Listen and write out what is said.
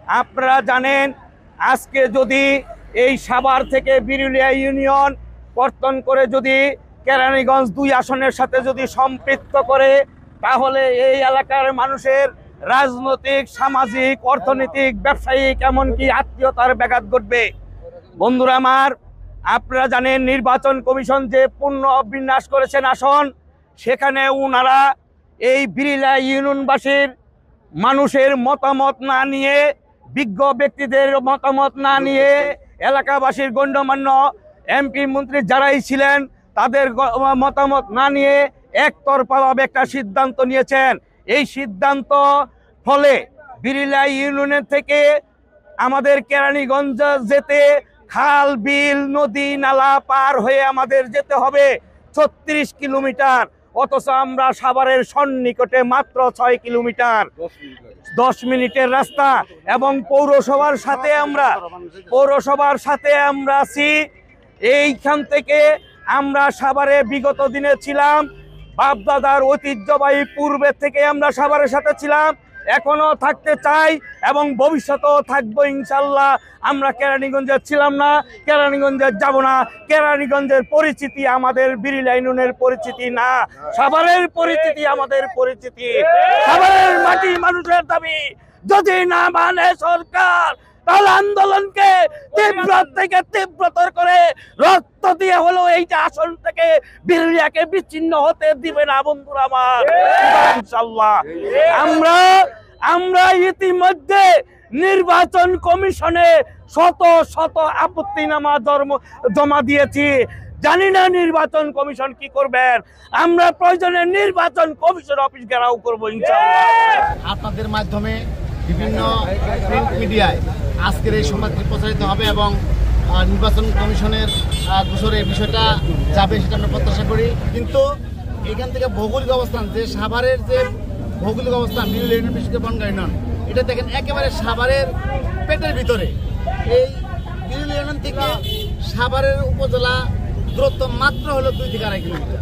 আপনারা জানেন আজকে যদি এই সাভার থেকে বিরুলিয়া ইউনিয়ন কর্তন করে যদি কেরানীগঞ্জ 2 আসনের সাথে যদি সম্পৃক্ত করে, তাহলে এই এলাকার মানুষের রাজনৈতিক, সামাজিক, অর্থনৈতিক, ব্যবসায়িক, এমনকি আত্মীয়তার ব্যাঘাত ঘটবে। বন্ধুরা আমার, আপনারা জানেন নির্বাচন কমিশন যে পুনঃ বিন্যাস করেছেন আসন, সেখানে ওনারা এই বিরুলিয়া ইউনিয়নবাসীর মানুষের মতামত না নিয়ে, বিজ্ঞ ব্যক্তিদের মতামত না নিয়ে, এলাকাবাসীর গণ্যমান্য এমপি মন্ত্রী যারাই ছিলেন তাদের মতামত না নিয়ে একতরফাভাবে একটা সিদ্ধান্ত নিয়েছেন। এই সিদ্ধান্ত ফলে বিরুলিয়া ইউনিয়নের থেকে আমাদের কেরানীগঞ্জ যেতে খাল, বিল, নদী, নালা পার হয়ে আমাদের যেতে হবে 36 কিলোমিটার, অথচ আমরা সাভারের সন্নিকটে মাত্র 6 কিলোমিটার, 10 মিনিটের রাস্তা। এবং পৌরসভার সাথে আমরা আছি। এইখান থেকে আমরা সাভারে বিগত দিনে ছিলাম, বাপদাদার ঐতিহ্যবাহী পূর্বে থেকে আমরা সাভারের সাথে ছিলাম, এখনো থাকতে চাই এবং ভবিষ্যতেও থাকবো ইনশাল্লাহ। আমরা কেরানীগঞ্জের ছিলাম না, কেরানীগঞ্জের যাব না। কেরানীগঞ্জের পরিচিতি আমাদের বিরুলিয়া ইউনিয়নের পরিচিতি না, সাভারের পরিচিতি আমাদের পরিচিতি। সাভারের মাটি মানুষের দাবি যদি না মানে সরকার, তাহলে আন্দোলনকে তীব্র থেকে তীব্রতর করে রক্ত দিয়ে হলো এইটা আসন থেকে বিরুলিয়াকে বিচ্ছিন্ন হতে দিবে না বন্ধুরা আমার, ইনশাআল্লাহ। আমরা ইতিমধ্যে নির্বাচন কমিশনে শত শত আপত্তিনামা জমা দিয়েছি। জানি না নির্বাচন কমিশন কি করবেন। আমরা প্রয়োজনে নির্বাচন কমিশন অফিস ঘেরাও করবো ইনশাআল্লাহ। আপনাদের মাধ্যমে বিভিন্ন প্রিন্ট মিডিয়ায় আজকের এই সংবাদটি প্রচারিত হবে এবং নির্বাচন কমিশনের গোচরে এই বিষয়টা যাবে, সেটা আমরা প্রত্যাশা করি। কিন্তু এখান থেকে ভৌগোলিক অবস্থান, যে সাভারের যে ভৌগোলিক অবস্থান বিরুলিয়া ইউনিয়ন বিশেষ করে বনগাঁ ইউনিয়ন, এটা দেখেন একেবারে সাভারের পেটের ভিতরে। এই বিরুলিয়া ইউনিয়ন থেকে সাভারের উপজেলা দূরত্ব মাত্র হলো 2 থেকে 2.5 কিলোমিটার।